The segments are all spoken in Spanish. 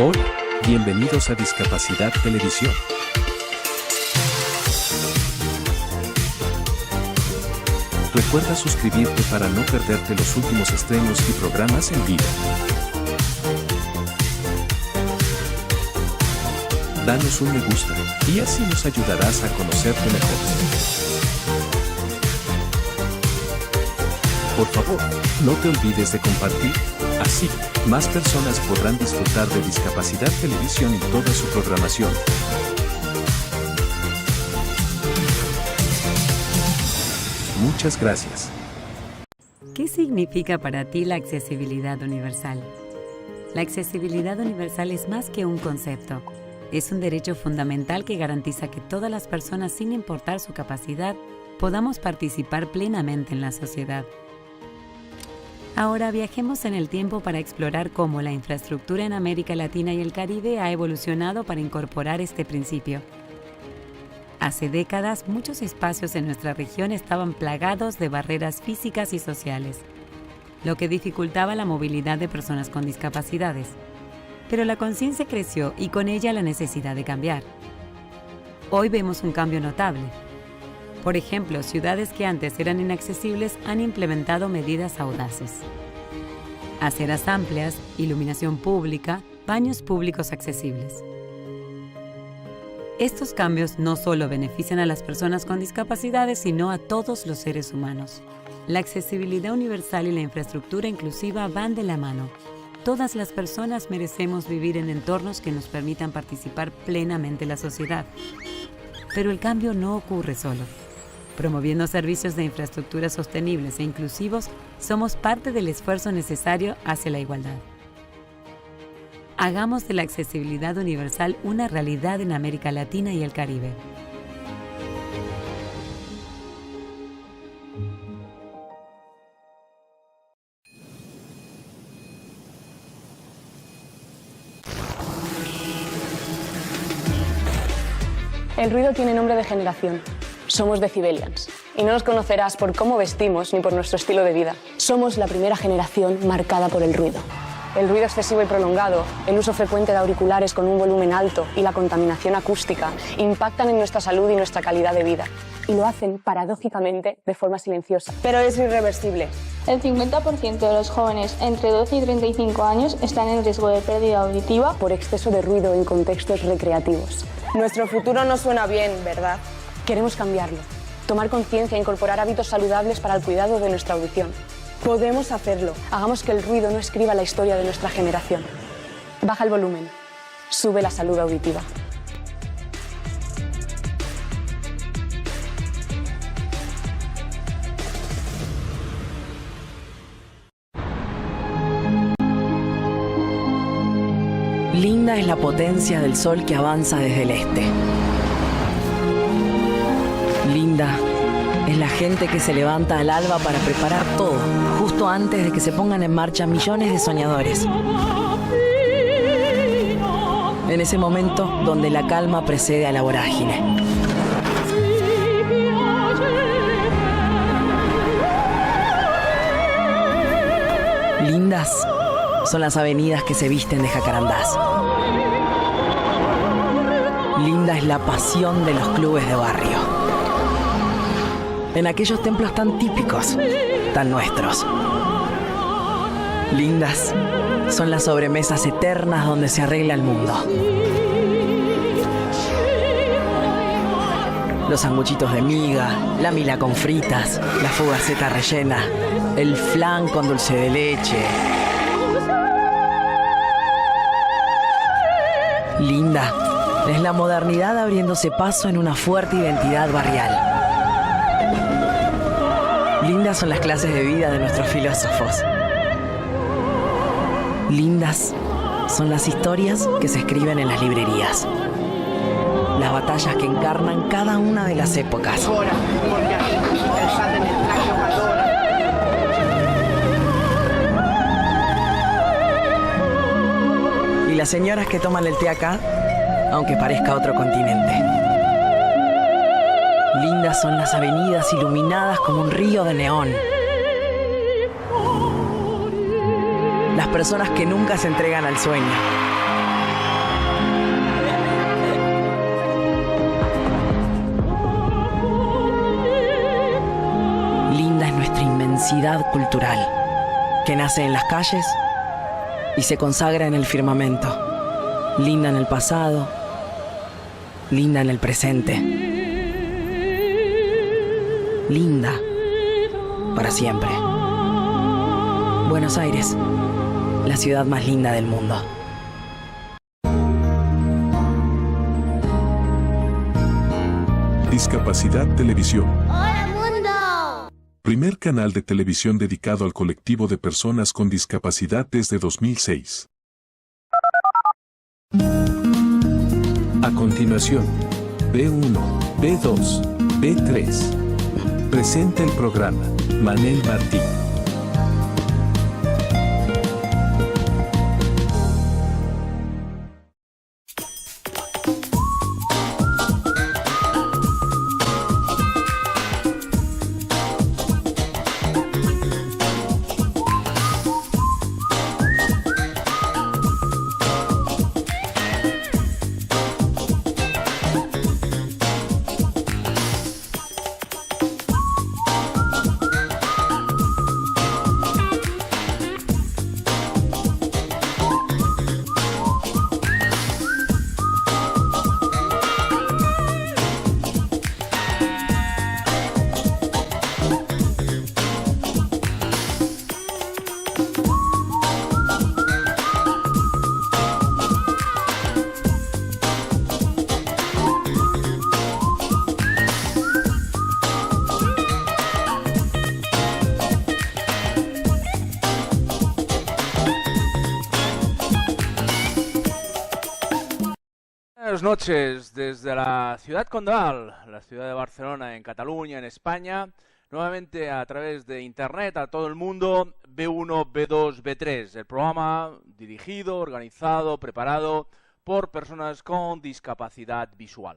Hola, bienvenidos a Discapacidad Televisión. Recuerda suscribirte para no perderte los últimos estrenos y programas en vivo. Danos un me gusta, y así nos ayudarás a conocerte mejor. Por favor, no te olvides de compartir, así, más personas podrán disfrutar de Discapacidad Televisión y toda su programación. Muchas gracias. ¿Qué significa para ti la accesibilidad universal? La accesibilidad universal es más que un concepto. Es un derecho fundamental que garantiza que todas las personas, sin importar su capacidad, podamos participar plenamente en la sociedad. Ahora viajemos en el tiempo para explorar cómo la infraestructura en América Latina y el Caribe ha evolucionado para incorporar este principio. Hace décadas, muchos espacios en nuestra región estaban plagados de barreras físicas y sociales, lo que dificultaba la movilidad de personas con discapacidades. Pero la conciencia creció y con ella la necesidad de cambiar. Hoy vemos un cambio notable. Por ejemplo, ciudades que antes eran inaccesibles han implementado medidas audaces. Aceras amplias, iluminación pública, baños públicos accesibles. Estos cambios no solo benefician a las personas con discapacidades, sino a todos los seres humanos. La accesibilidad universal y la infraestructura inclusiva van de la mano. Todas las personas merecemos vivir en entornos que nos permitan participar plenamente en la sociedad. Pero el cambio no ocurre solo. Promoviendo servicios de infraestructura sostenibles e inclusivos, somos parte del esfuerzo necesario hacia la igualdad. Hagamos de la accesibilidad universal una realidad en América Latina y el Caribe. El ruido tiene nombre de generación. Somos decibelians. Y no nos conocerás por cómo vestimos ni por nuestro estilo de vida. Somos la primera generación marcada por el ruido. El ruido excesivo y prolongado, el uso frecuente de auriculares con un volumen alto y la contaminación acústica impactan en nuestra salud y nuestra calidad de vida. Y lo hacen, paradójicamente, de forma silenciosa. Pero es irreversible. El 50% de los jóvenes entre 12 y 35 años están en riesgo de pérdida auditiva Por exceso de ruido en contextos recreativos. Nuestro futuro no suena bien, ¿verdad? Queremos cambiarlo. Tomar conciencia e incorporar hábitos saludables para el cuidado de nuestra audición. Podemos hacerlo. Hagamos que el ruido no escriba la historia de nuestra generación. Baja el volumen. Sube la salud auditiva. Linda es la potencia del sol que avanza desde el este. Linda es la gente que se levanta al alba para preparar todo, justo antes de que se pongan en marcha millones de soñadores. En ese momento donde la calma precede a la vorágine. Lindas son las avenidas que se visten de jacarandás. Linda es la pasión de los clubes de barrio. En aquellos templos tan típicos, tan nuestros. Lindas son las sobremesas eternas donde se arregla el mundo. Los sanguchitos de miga, la mila con fritas, la fugaceta rellena, el flan con dulce de leche. Linda es la modernidad abriéndose paso en una fuerte identidad barrial. Lindas son las clases de vida de nuestros filósofos. Lindas son las historias que se escriben en las librerías. Las batallas que encarnan cada una de las épocas. Y las señoras que toman el té acá, aunque parezca otro continente. Lindas son las avenidas iluminadas como un río de neón. Las personas que nunca se entregan al sueño. inmensidad cultural que nace en las calles y se consagra en el firmamento, linda en el pasado, linda en el presente, linda para siempre. Buenos Aires, la ciudad más linda del mundo. Discapacidad Televisión. ¡Hola, mundo! Primer canal de televisión dedicado al colectivo de personas con discapacidad desde 2006. A continuación, B1, B2, B3. Presenta el programa Manel Martín. Buenas noches desde la ciudad condal, la ciudad de Barcelona, en Cataluña, en España. Nuevamente a través de internet a todo el mundo, B1, B2, B3. El programa dirigido, organizado, preparado por personas con discapacidad visual.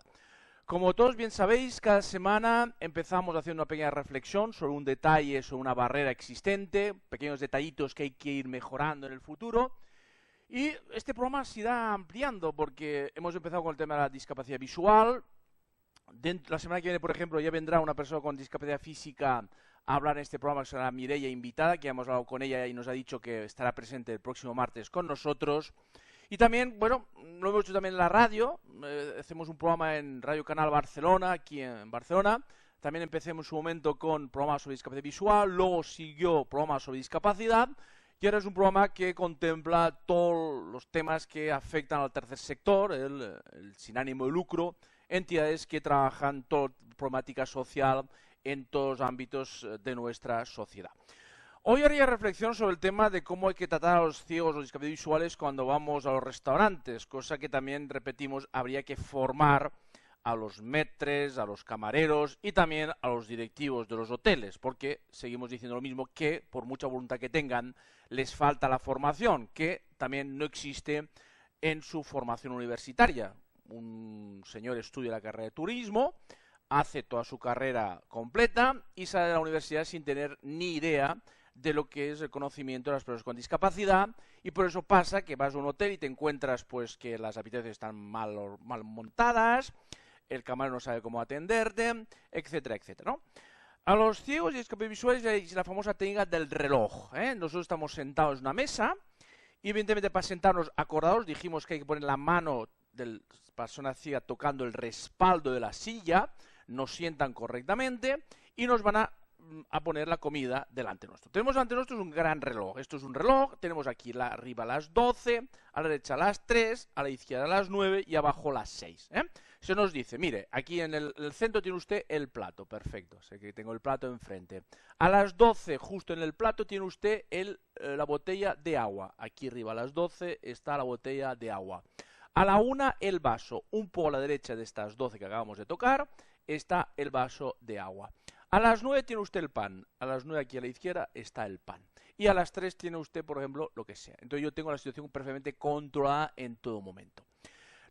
Como todos bien sabéis, cada semana empezamos haciendo una pequeña reflexión sobre un detalle, sobre una barrera existente, pequeños detallitos que hay que ir mejorando en el futuro. Y este programa se irá ampliando porque hemos empezado con el tema de la discapacidad visual. La semana que viene, por ejemplo, ya vendrá una persona con discapacidad física a hablar en este programa, que será Mireia invitada, que ya hemos hablado con ella y nos ha dicho que estará presente el próximo martes con nosotros. Y también, bueno, lo hemos hecho también en la radio, hacemos un programa en Radio Canal Barcelona, aquí en Barcelona. También empecé en su momento con programas sobre discapacidad visual, luego siguió programas sobre discapacidad. Y ahora es un programa que contempla todos los temas que afectan al tercer sector, el sin ánimo de lucro, entidades que trabajan toda problemática social en todos los ámbitos de nuestra sociedad. Hoy haría reflexión sobre el tema de cómo hay que tratar a los ciegos o discapacitados visuales cuando vamos a los restaurantes, cosa que también, repetimos, habría que formar a los maîtres, a los camareros y también a los directivos de los hoteles, porque seguimos diciendo lo mismo, que por mucha voluntad que tengan, les falta la formación, que también no existe en su formación universitaria. Un señor estudia la carrera de turismo, hace toda su carrera completa y sale de la universidad sin tener ni idea de lo que es el conocimiento de las personas con discapacidad, y por eso pasa que vas a un hotel y te encuentras pues que las habitaciones están mal montadas, el camarero no sabe cómo atenderte, etcétera, etcétera, ¿no? A los ciegos y discapacitados visuales hay la famosa técnica del reloj, ¿eh? Nosotros estamos sentados en una mesa y evidentemente para sentarnos acordados dijimos que hay que poner la mano de la persona ciega tocando el respaldo de la silla, nos sientan correctamente y nos van a poner la comida delante nuestro. Tenemos delante nuestro un gran reloj. Esto es un reloj, tenemos aquí arriba las 12, a la derecha las 3, a la izquierda las 9 y abajo las 6, ¿eh? Se nos dice, mire, aquí en el centro tiene usted el plato, perfecto, sé que tengo el plato enfrente. A las 12, justo en el plato, tiene usted la botella de agua. Aquí arriba a las 12 está la botella de agua. A la 1, el vaso. Un poco a la derecha de estas 12 que acabamos de tocar, está el vaso de agua. A las 9 tiene usted el pan. A las 9 aquí a la izquierda está el pan. Y a las 3 tiene usted, por ejemplo, lo que sea. Entonces yo tengo la situación perfectamente controlada en todo momento.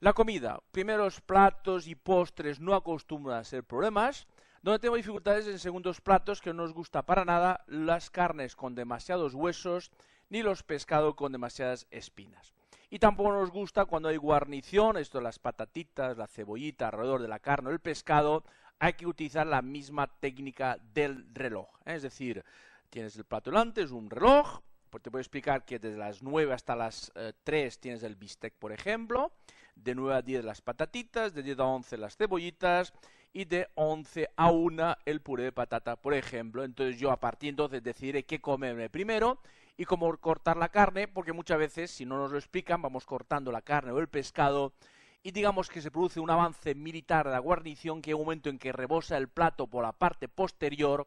La comida, primeros platos y postres no acostumbran a ser problemas. Donde tengo dificultades en segundos platos, que no nos gusta para nada las carnes con demasiados huesos ni los pescados con demasiadas espinas. Y tampoco nos gusta cuando hay guarnición, esto de las patatitas, la cebollita alrededor de la carne o el pescado. Hay que utilizar la misma técnica del reloj, ¿eh? Es decir, tienes el plato delante, es un reloj, pues te puedo explicar que desde las 9 hasta las 3 tienes el bistec, por ejemplo, de 9 a 10 las patatitas, de 10 a 11 las cebollitas y de 11 a 1 el puré de patata, por ejemplo. Entonces yo a partir de entonces decidiré qué comerme primero y cómo cortar la carne, porque muchas veces, si no nos lo explican, vamos cortando la carne o el pescado y digamos que se produce un avance militar de la guarnición, que hay un momento en que rebosa el plato por la parte posterior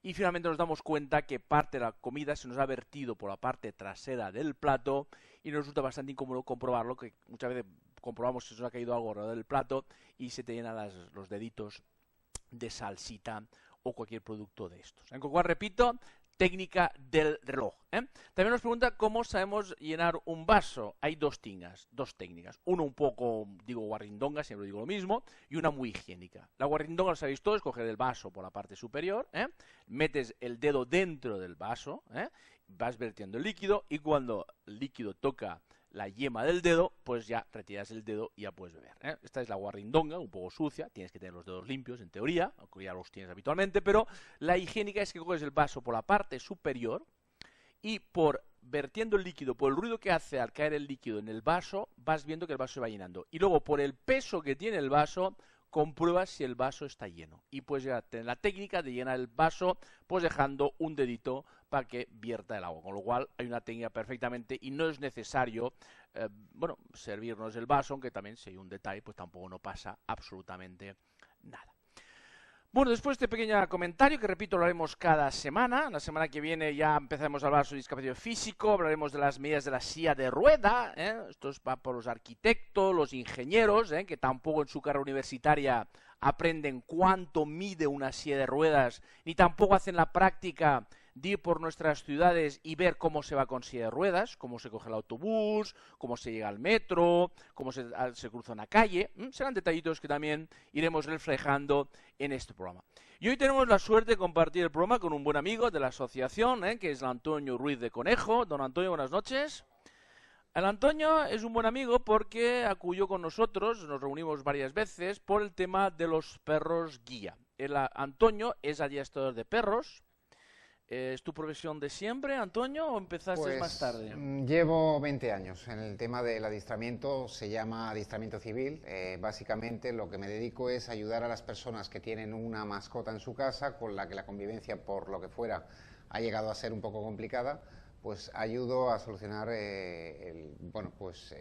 y finalmente nos damos cuenta que parte de la comida se nos ha vertido por la parte trasera del plato y nos resulta bastante incómodo comprobarlo, que muchas veces comprobamos que se nos ha caído algo alrededor del plato y se te llenan los deditos de salsita o cualquier producto de estos. En cual, repito, técnica del reloj. También nos pregunta cómo sabemos llenar un vaso. Hay dos técnicas. Una un poco, digo, guarrindonga, siempre digo lo mismo, y una muy higiénica. La guarrindonga, lo sabéis todos, coger el vaso por la parte superior, metes el dedo dentro del vaso, vas vertiendo el líquido y cuando el líquido toca la yema del dedo, pues ya retiras el dedo y ya puedes beber. Esta es la guarrindonga, un poco sucia, tienes que tener los dedos limpios en teoría, aunque ya los tienes habitualmente, pero la higiénica es que coges el vaso por la parte superior y por vertiendo el líquido, por el ruido que hace al caer el líquido en el vaso, vas viendo que el vaso se va llenando. Y luego por el peso que tiene el vaso, compruebas si el vaso está lleno. Y puedes ya tener la técnica de llenar el vaso, pues dejando un dedito para que vierta el agua. Con lo cual hay una técnica perfectamente y no es necesario, servirnos el vaso, aunque también si hay un detalle, pues tampoco no pasa absolutamente nada. Bueno, después de este pequeño comentario, que repito, lo haremos cada semana. La semana que viene ya empezaremos a hablar sobre discapacidad físico, hablaremos de las medidas de la silla de rueda, esto es para los arquitectos, los ingenieros, que tampoco en su carrera universitaria aprenden cuánto mide una silla de ruedas, ni tampoco hacen la práctica de ir por nuestras ciudades y ver cómo se va con silla de ruedas, cómo se coge el autobús, cómo se llega al metro, cómo se cruza una calle. Serán detallitos que también iremos reflejando en este programa. Y hoy tenemos la suerte de compartir el programa con un buen amigo de la asociación, que es el Antonio Ruiz de Conejo. Don Antonio, buenas noches. El Antonio es un buen amigo porque acudió con nosotros, nos reunimos varias veces, por el tema de los perros guía. El Antonio es adiestrador de perros. ¿Es tu profesión de siempre, Antonio, o empezaste más tarde? Llevo 20 años. En el tema del adiestramiento se llama adiestramiento civil. Básicamente lo que me dedico es ayudar a las personas que tienen una mascota en su casa con la que la convivencia, por lo que fuera, ha llegado a ser un poco complicada, pues ayudo a solucionar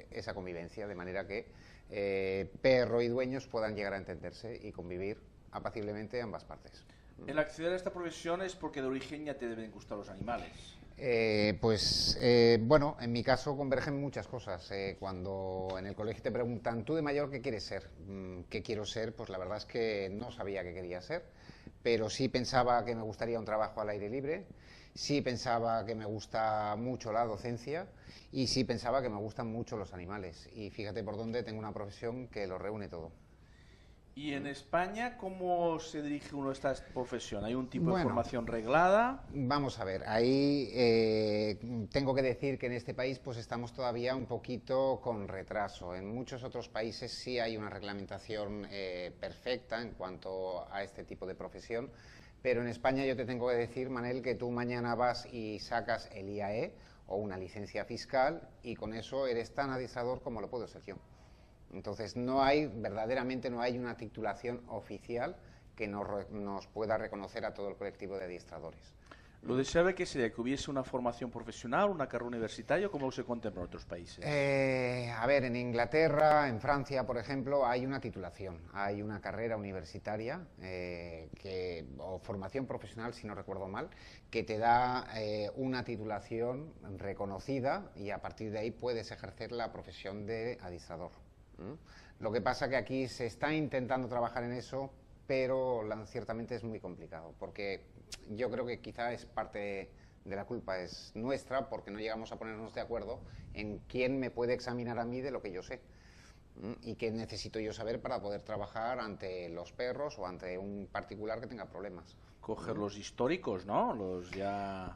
esa convivencia, de manera que perro y dueños puedan llegar a entenderse y convivir apaciblemente ambas partes. El acceder a esta profesión es porque de origen ya te deben gustar los animales. En mi caso convergen muchas cosas. Cuando en el colegio te preguntan, ¿tú de mayor qué quieres ser? ¿Qué quiero ser? Pues la verdad es que no sabía qué quería ser, pero sí pensaba que me gustaría un trabajo al aire libre, sí pensaba que me gusta mucho la docencia y sí pensaba que me gustan mucho los animales. Y fíjate por dónde tengo una profesión que lo reúne todo. ¿Y en España cómo se dirige uno a esta profesión? ¿Hay un tipo de formación reglada? Vamos a ver, ahí tengo que decir que en este país pues estamos todavía un poquito con retraso. En muchos otros países sí hay una reglamentación perfecta en cuanto a este tipo de profesión, pero en España yo te tengo que decir, Manel, que tú mañana vas y sacas el IAE o una licencia fiscal y con eso eres tan adiestrador como lo puedo ser yo. Entonces verdaderamente no hay una titulación oficial que nos pueda reconocer a todo el colectivo de adiestradores. ¿Lo deseable que sería que hubiese una formación profesional, una carrera universitaria, o cómo se contempla en otros países? En Inglaterra, en Francia, por ejemplo, hay una titulación, hay una carrera universitaria o formación profesional, si no recuerdo mal, que te da una titulación reconocida y a partir de ahí puedes ejercer la profesión de adiestrador. Lo que pasa que aquí se está intentando trabajar en eso, pero ciertamente es muy complicado, porque yo creo que quizá es parte de la culpa, es nuestra, porque no llegamos a ponernos de acuerdo en quién me puede examinar a mí de lo que yo sé y qué necesito yo saber para poder trabajar ante los perros o ante un particular que tenga problemas. Coger los históricos, ¿no?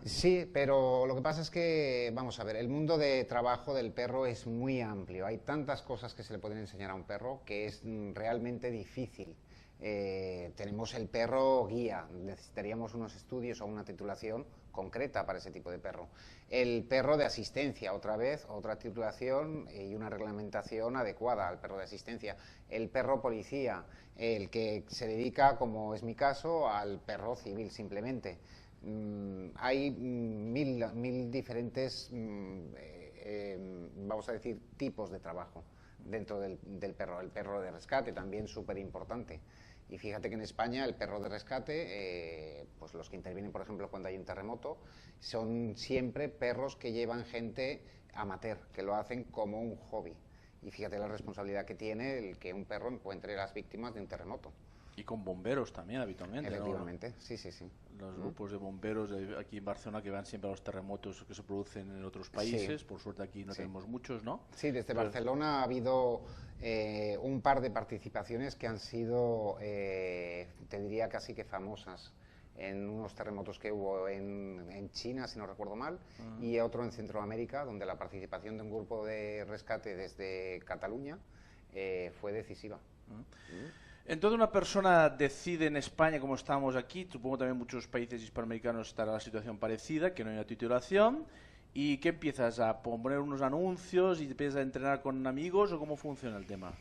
Sí, pero lo que pasa es que, vamos a ver, el mundo de trabajo del perro es muy amplio. Hay tantas cosas que se le pueden enseñar a un perro que es realmente difícil tenemos el perro guía, necesitaríamos unos estudios o una titulación concreta para ese tipo de perro. El perro de asistencia, otra vez, otra titulación y una reglamentación adecuada al perro de asistencia. El perro policía, el que se dedica, como es mi caso, al perro civil simplemente. Hay mil diferentes, vamos a decir, tipos de trabajo dentro del perro. El perro de rescate también súper importante. Y fíjate que en España el perro de rescate, pues los que intervienen, por ejemplo, cuando hay un terremoto, son siempre perros que llevan gente amateur, que lo hacen como un hobby. Y fíjate la responsabilidad que tiene el que un perro encuentre las víctimas de un terremoto. Y con bomberos también habitualmente, efectivamente, ¿no? Sí, sí, sí. Los grupos de bomberos aquí en Barcelona que van siempre a los terremotos que se producen en otros países, por suerte aquí no tenemos muchos, ¿no? Sí, desde Barcelona ha habido un par de participaciones que han sido, te diría casi que famosas, en unos terremotos que hubo en China, si no recuerdo mal, y otro en Centroamérica, donde la participación de un grupo de rescate desde Cataluña fue decisiva. Entonces una persona decide en España, como estamos aquí, supongo también en muchos países hispanoamericanos estará la situación parecida, que no hay una titulación, ¿y qué empiezas? ¿A poner unos anuncios y te empiezas a entrenar con amigos o cómo funciona el tema?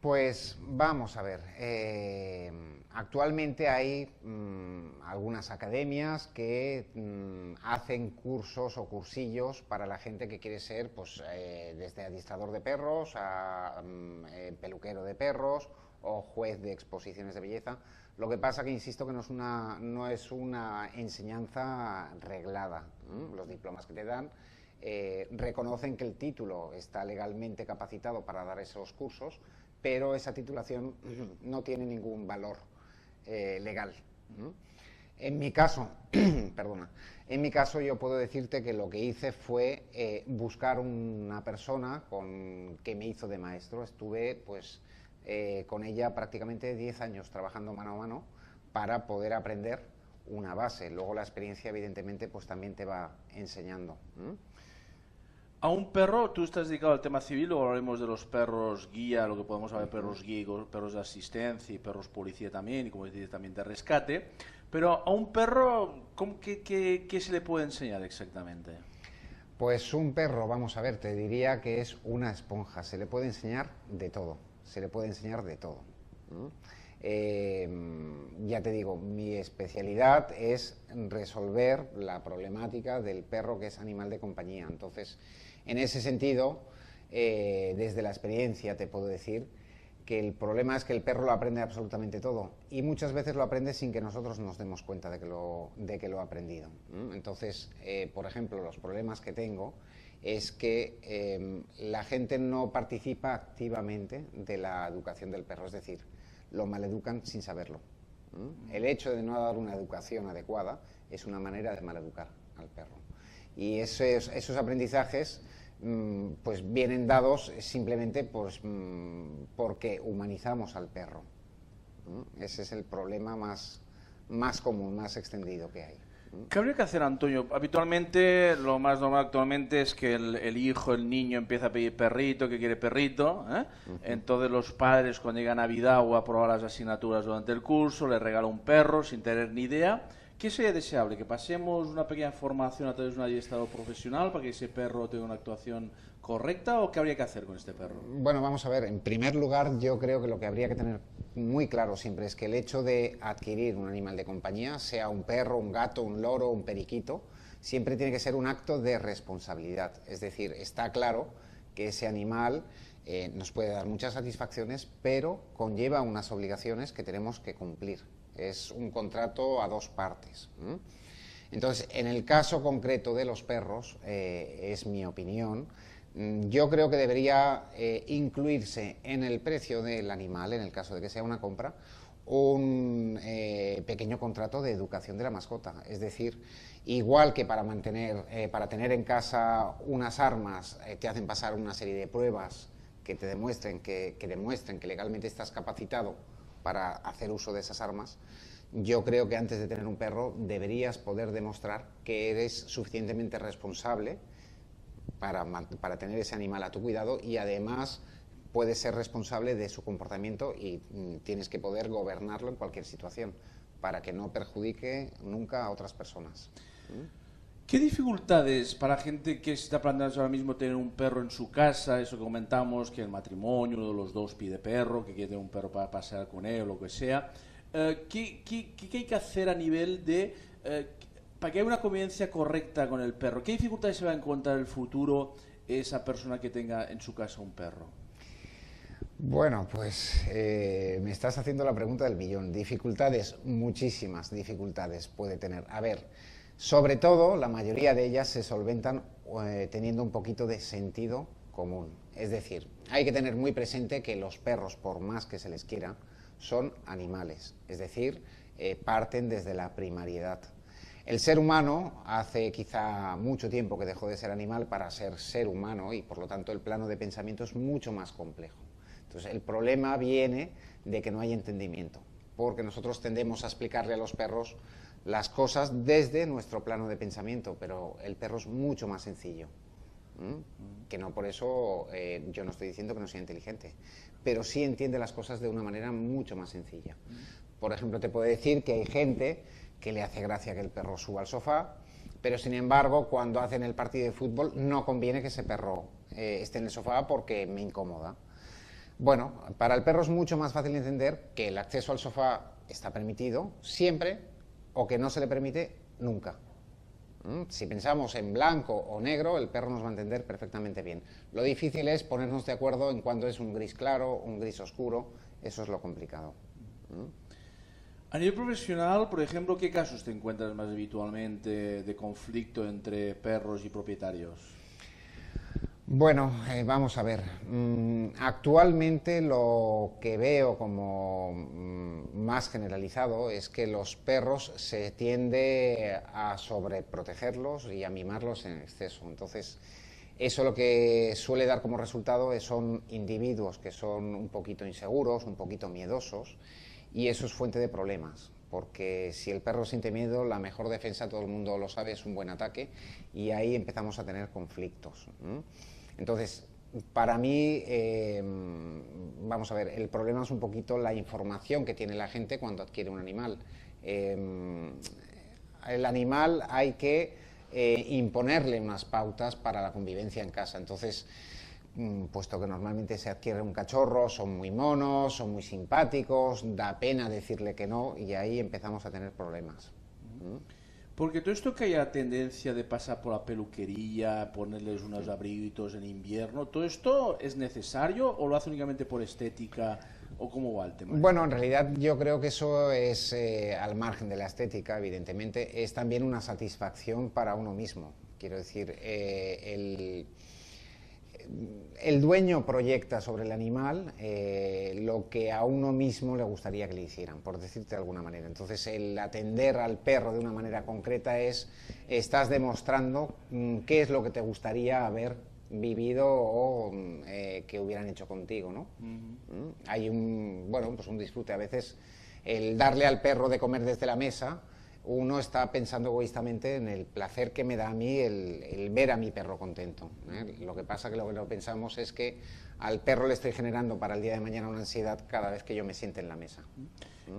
Pues vamos a ver, actualmente hay algunas academias que hacen cursos o cursillos para la gente que quiere ser, pues, desde adiestrador de perros a peluquero de perros o juez de exposiciones de belleza. Lo que pasa que insisto que no es una enseñanza reglada. Los diplomas que te dan reconocen que el título está legalmente capacitado para dar esos cursos, pero esa titulación no tiene ningún valor legal. En mi caso, yo puedo decirte que lo que hice fue buscar una persona que me hizo de maestro. Estuve, pues, con ella prácticamente 10 años trabajando mano a mano para poder aprender una base. Luego la experiencia, evidentemente, pues también te va enseñando. A un perro, tú estás dedicado al tema civil, luego hablaremos de los perros guía, lo que podemos saber, perros guía, perros de asistencia y perros policía también, y como dices también de rescate, pero a un perro, ¿qué se le puede enseñar exactamente? Pues un perro, vamos a ver, te diría que es una esponja, se le puede enseñar de todo, Ya te digo, mi especialidad es resolver la problemática del perro que es animal de compañía. Entonces, en ese sentido, desde la experiencia te puedo decir que el problema es que el perro lo aprende absolutamente todo y muchas veces lo aprende sin que nosotros nos demos cuenta de que lo ha aprendido. Entonces, por ejemplo, los problemas que tengo es que la gente no participa activamente de la educación del perro, es decir, lo maleducan sin saberlo. El hecho de no dar una educación adecuada es una manera de maleducar al perro. Y esos aprendizajes pues vienen dados simplemente pues, porque humanizamos al perro. Ese es el problema más común, más extendido que hay. ¿Qué habría que hacer, Antonio? Habitualmente, lo más normal actualmente es que el hijo, el niño empieza a pedir perrito, que quiere perrito, ¿eh? Entonces los padres, cuando llega Navidad o a probar las asignaturas durante el curso, le regalan un perro sin tener ni idea. ¿Qué sería deseable? ¿Que pasemos una pequeña formación a través de un adiestrado profesional para que ese perro tenga una actuación correcta, o qué habría que hacer con este perro? Bueno, vamos a ver, en primer lugar yo creo que lo que habría que tener muy claro siempre es que el hecho de adquirir un animal de compañía, sea un perro, un gato, un loro, un periquito, siempre tiene que ser un acto de responsabilidad. Es decir, está claro que ese animal nos puede dar muchas satisfacciones, pero conlleva unas obligaciones que tenemos que cumplir. Es un contrato a dos partes. Entonces, en el caso concreto de los perros, es mi opinión, yo creo que debería incluirse en el precio del animal, en el caso de que sea una compra, un pequeño contrato de educación de la mascota. Es decir, igual que para tener en casa unas armas, te hacen pasar una serie de pruebas que te demuestren que legalmente estás capacitado para hacer uso de esas armas. Yo creo que antes de tener un perro deberías poder demostrar que eres suficientemente responsable para tener ese animal a tu cuidado y además puedes ser responsable de su comportamiento y tienes que poder gobernarlo en cualquier situación para que no perjudique nunca a otras personas. ¿Qué dificultades para gente que se está planteando ahora mismo tener un perro en su casa? Eso que comentamos, que el matrimonio, uno de los dos pide perro, que quiere tener un perro para pasear con él o lo que sea. ¿Qué hay que hacer a nivel de... para que haya una convivencia correcta con el perro? ¿Qué dificultades se va a encontrar en el futuro esa persona que tenga en su casa un perro? Bueno, pues me estás haciendo la pregunta del millón. Dificultades, muchísimas dificultades puede tener. A ver, sobre todo, la mayoría de ellas se solventan teniendo un poquito de sentido común. Es decir, hay que tener muy presente que los perros, por más que se les quiera, son animales. Es decir, parten desde la primariedad. El ser humano hace quizá mucho tiempo que dejó de ser animal para ser ser humano y por lo tanto el plano de pensamiento es mucho más complejo. Entonces el problema viene de que no hay entendimiento, porque nosotros tendemos a explicarle a los perros las cosas desde nuestro plano de pensamiento, pero el perro es mucho más sencillo. Que no por eso yo no estoy diciendo que no sea inteligente, pero sí entiende las cosas de una manera mucho más sencilla. Por ejemplo, te puedo decir que hay gente que le hace gracia que el perro suba al sofá, pero sin embargo cuando hacen el partido de fútbol no conviene que ese perro esté en el sofá porque me incomoda. Bueno, para el perro es mucho más fácil entender que el acceso al sofá está permitido siempre o que no se le permite nunca. Si pensamos en blanco o negro, el perro nos va a entender perfectamente bien. Lo difícil es ponernos de acuerdo en cuándo es un gris claro, un gris oscuro, eso es lo complicado. A nivel profesional, por ejemplo, ¿qué casos te encuentras más habitualmente de conflicto entre perros y propietarios? Bueno, vamos a ver. Actualmente lo que veo como más generalizado es que los perros se tiende a sobreprotegerlos y a mimarlos en exceso. Entonces, eso lo que suele dar como resultado son individuos que son un poquito inseguros, un poquito miedosos, y eso es fuente de problemas. Porque si el perro siente miedo, la mejor defensa, todo el mundo lo sabe, es un buen ataque, y ahí empezamos a tener conflictos. Entonces, para mí, vamos a ver, el problema es un poquito la información que tiene la gente cuando adquiere un animal. El animal hay que imponerle unas pautas para la convivencia en casa. Entonces, puesto que normalmente se adquiere un cachorro, son muy monos, son muy simpáticos, da pena decirle que no, y ahí empezamos a tener problemas. Porque todo esto que haya tendencia de pasar por la peluquería, ponerles unos abriguitos en invierno, ¿todo esto es necesario o lo hace únicamente por estética o cómo va el tema? Bueno, en realidad yo creo que eso es, al margen de la estética, evidentemente, es también una satisfacción para uno mismo. Quiero decir, el dueño proyecta sobre el animal lo que a uno mismo le gustaría que le hicieran, por decirte de alguna manera. Entonces, el atender al perro de una manera concreta estás demostrando qué es lo que te gustaría haber vivido o que hubieran hecho contigo, ¿no? Hay pues un disfrute. A veces el darle al perro de comer desde la mesa, uno está pensando egoístamente en el placer que me da a mí el ver a mi perro contento. Lo que pasa que lo que no pensamos es que al perro le estoy generando para el día de mañana una ansiedad cada vez que yo me siente en la mesa.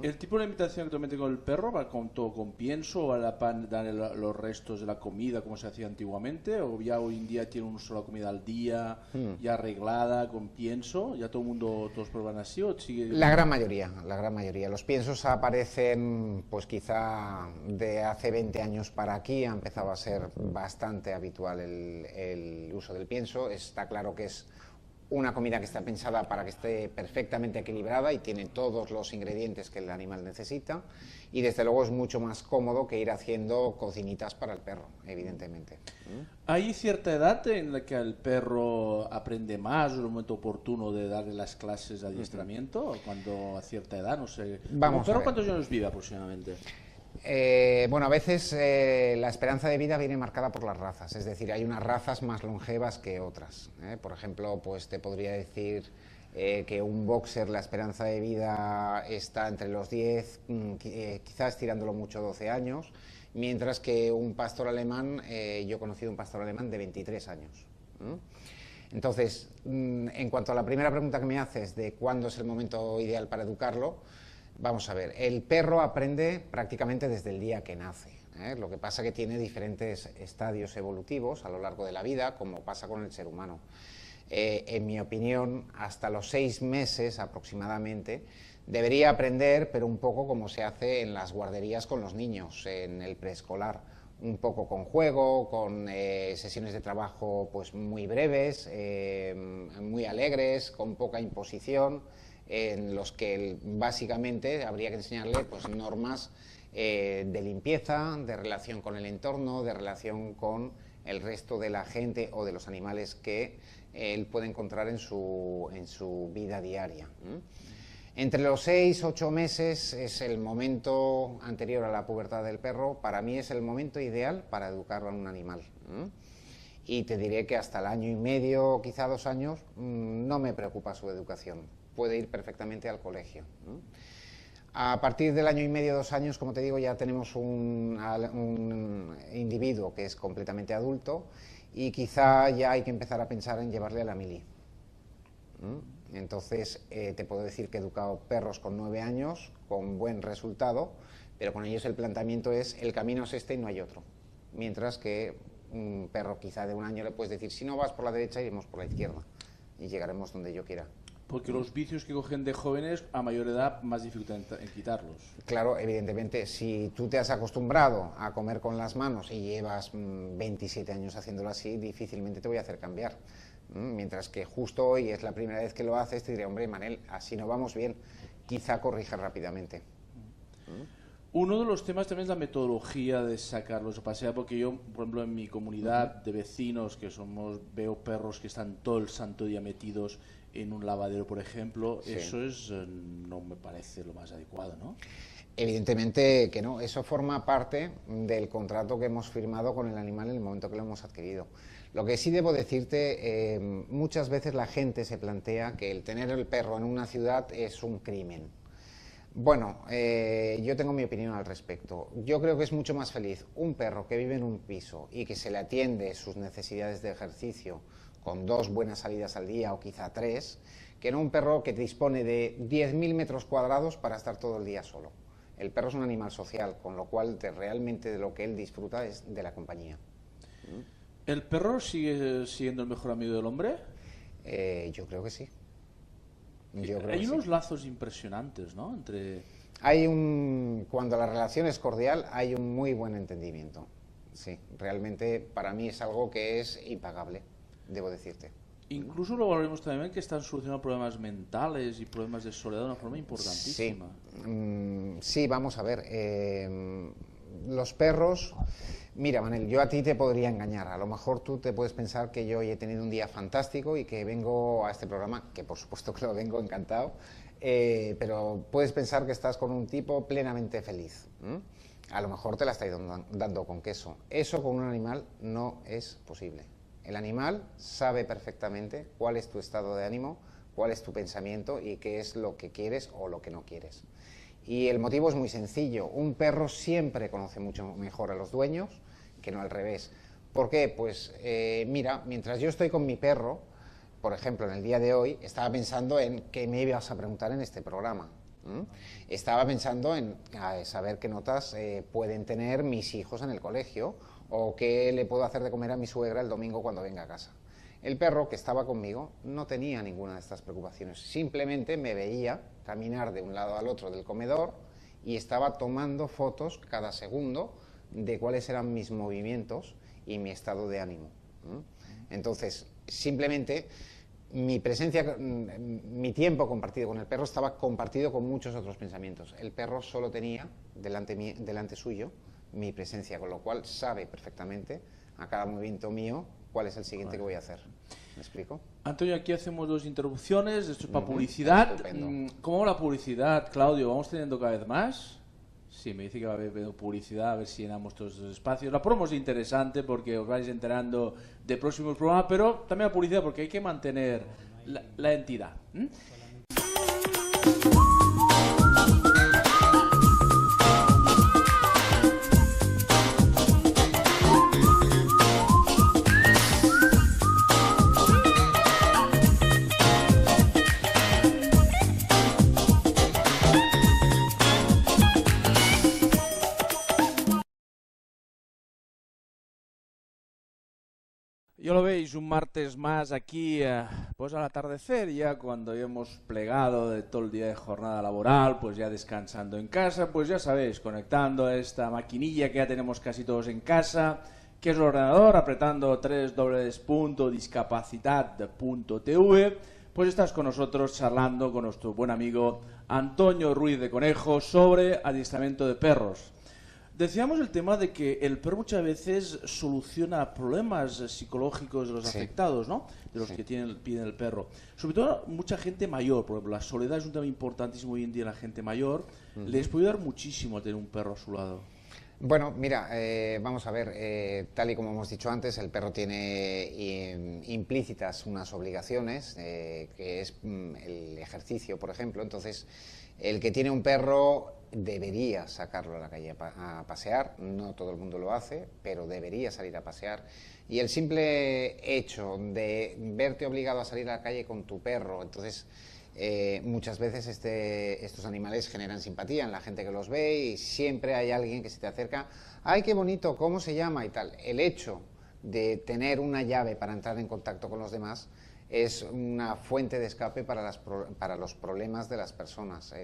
¿El tipo de alimentación que tú metes con el perro va con todo con pienso o a la pan dan los restos de la comida como se hacía antiguamente? ¿O ya hoy en día tiene una sola comida al día, ya arreglada, con pienso? ¿Ya todo el mundo, todos prueban así o sigue...? La gran mayoría. Los piensos aparecen, pues quizá de hace 20 años para aquí ha empezado a ser bastante habitual el uso del pienso. Está claro que es una comida que está pensada para que esté perfectamente equilibrada y tiene todos los ingredientes que el animal necesita, y desde luego es mucho más cómodo que ir haciendo cocinitas para el perro, evidentemente. ¿Hay cierta edad en la que el perro aprende más, o el momento oportuno de darle las clases de adiestramiento? Cuando a cierta edad, no sé. ¿Un perro cuántos años vive aproximadamente? Bueno, a veces la esperanza de vida viene marcada por las razas, es decir, hay unas razas más longevas que otras. Por ejemplo, pues te podría decir que un boxer, la esperanza de vida está entre los 10, quizás tirándolo mucho 12 años, mientras que un pastor alemán, yo he conocido un pastor alemán de 23 años. Entonces, en cuanto a la primera pregunta que me haces de cuándo es el momento ideal para educarlo, vamos a ver, el perro aprende prácticamente desde el día que nace. Lo que pasa que tiene diferentes estadios evolutivos a lo largo de la vida, como pasa con el ser humano. En mi opinión, hasta los 6 meses aproximadamente, debería aprender, pero un poco como se hace en las guarderías con los niños, en el preescolar. Un poco con juego, con sesiones de trabajo pues muy breves, muy alegres, con poca imposición, en los que básicamente habría que enseñarle pues normas de limpieza, de relación con el entorno, de relación con el resto de la gente o de los animales que él puede encontrar en su vida diaria. Entre los 6 y 8 meses es el momento anterior a la pubertad del perro. Para mí es el momento ideal para educar a un animal. Y te diré que hasta el año y medio, quizá 2 años, no me preocupa su educación. Puede ir perfectamente al colegio. A partir del año y medio, 2 años, como te digo, ya tenemos un individuo que es completamente adulto y quizá ya hay que empezar a pensar en llevarle a la mili. Entonces, te puedo decir que he educado perros con 9 años, con buen resultado, pero con ellos el planteamiento es, el camino es este y no hay otro. Mientras que un perro quizá de 1 año le puedes decir, si no vas por la derecha, iremos por la izquierda y llegaremos donde yo quiera. Porque los vicios que cogen de jóvenes, a mayor edad, más dificultad en quitarlos. Claro, evidentemente, si tú te has acostumbrado a comer con las manos y llevas 27 años haciéndolo así, difícilmente te voy a hacer cambiar. Mientras que justo hoy es la primera vez que lo haces, te diré, hombre, Manel, así no vamos bien, quizá corrija rápidamente. Uno de los temas también es la metodología de sacarlos a pasear, porque yo, por ejemplo, en mi comunidad de vecinos, que veo perros que están todo el santo día metidos en un lavadero, por ejemplo, sí. Eso no me parece lo más adecuado, ¿no? Evidentemente que no, eso forma parte del contrato que hemos firmado con el animal en el momento que lo hemos adquirido. Lo que sí debo decirte, muchas veces la gente se plantea que el tener el perro en una ciudad es un crimen. Bueno, yo tengo mi opinión al respecto. Yo creo que es mucho más feliz un perro que vive en un piso y que se le atiende sus necesidades de ejercicio con 2 buenas salidas al día o quizá 3, que no un perro que dispone de 10.000 metros cuadrados para estar todo el día solo. El perro es un animal social, con lo cual realmente de lo que él disfruta es de la compañía. ¿El perro sigue siendo el mejor amigo del hombre? Yo creo que sí. Hay unos lazos impresionantes, ¿no? Cuando la relación es cordial, hay un muy buen entendimiento. Sí, realmente para mí es algo que es impagable, debo decirte. Incluso luego hablaremos también que están solucionando problemas mentales y problemas de soledad de una forma importantísima. Sí, vamos a ver. Los perros... Mira, Manel, yo a ti te podría engañar. A lo mejor tú te puedes pensar que yo hoy he tenido un día fantástico y que vengo a este programa, que por supuesto que lo vengo encantado, pero puedes pensar que estás con un tipo plenamente feliz. A lo mejor te la estáis dando con queso. Eso con un animal no es posible. El animal sabe perfectamente cuál es tu estado de ánimo, cuál es tu pensamiento y qué es lo que quieres o lo que no quieres. Y el motivo es muy sencillo. Un perro siempre conoce mucho mejor a los dueños que no al revés. ¿Por qué? Pues mira, mientras yo estoy con mi perro, por ejemplo, en el día de hoy, estaba pensando en qué me ibas a preguntar en este programa. Estaba pensando en saber qué notas pueden tener mis hijos en el colegio o qué le puedo hacer de comer a mi suegra el domingo cuando venga a casa. El perro que estaba conmigo no tenía ninguna de estas preocupaciones, simplemente me veía caminar de un lado al otro del comedor y estaba tomando fotos cada segundo de cuáles eran mis movimientos y mi estado de ánimo. Entonces, simplemente mi presencia, mi tiempo compartido con el perro estaba compartido con muchos otros pensamientos. El perro solo tenía delante suyo mi presencia, con lo cual sabe perfectamente a cada movimiento mío cuál es el siguiente que voy a hacer. ¿Me explico? Antonio, aquí hacemos 2 interrupciones, esto es para publicidad. ¿Cómo va la publicidad, Claudio? ¿Vamos teniendo cada vez más? Sí, me dice que va a haber publicidad, a ver si llenamos todos esos espacios. La promo es interesante porque os vais enterando de próximos programas, pero también la publicidad porque hay que mantener la entidad. Yo lo veis un martes más aquí, pues al atardecer, ya cuando hemos plegado de todo el día de jornada laboral, pues ya descansando en casa, pues ya sabéis, conectando a esta maquinilla que ya tenemos casi todos en casa, que es el ordenador, apretando www.discapacidad.tv, pues estás con nosotros charlando con nuestro buen amigo Antonio Ruiz de Conejo sobre adiestramiento de perros. Decíamos el tema de que el perro muchas veces soluciona problemas psicológicos de los afectados, ¿no? De los que piden el perro. Sobre todo mucha gente mayor, por ejemplo, la soledad es un tema importantísimo hoy en día en la gente mayor. Les puede ayudar muchísimo tener un perro a su lado. Bueno, mira, vamos a ver, tal y como hemos dicho antes, el perro tiene implícitas unas obligaciones, que es el ejercicio, por ejemplo. Entonces, el que tiene un perro debería sacarlo a la calle a pasear, no todo el mundo lo hace, pero debería salir a pasear. Y el simple hecho de verte obligado a salir a la calle con tu perro, entonces muchas veces estos animales generan simpatía en la gente que los ve y siempre hay alguien que se te acerca, ¡ay, qué bonito! ¿Cómo se llama? Y tal. El hecho de tener una llave para entrar en contacto con los demás es una fuente de escape para los problemas de las personas.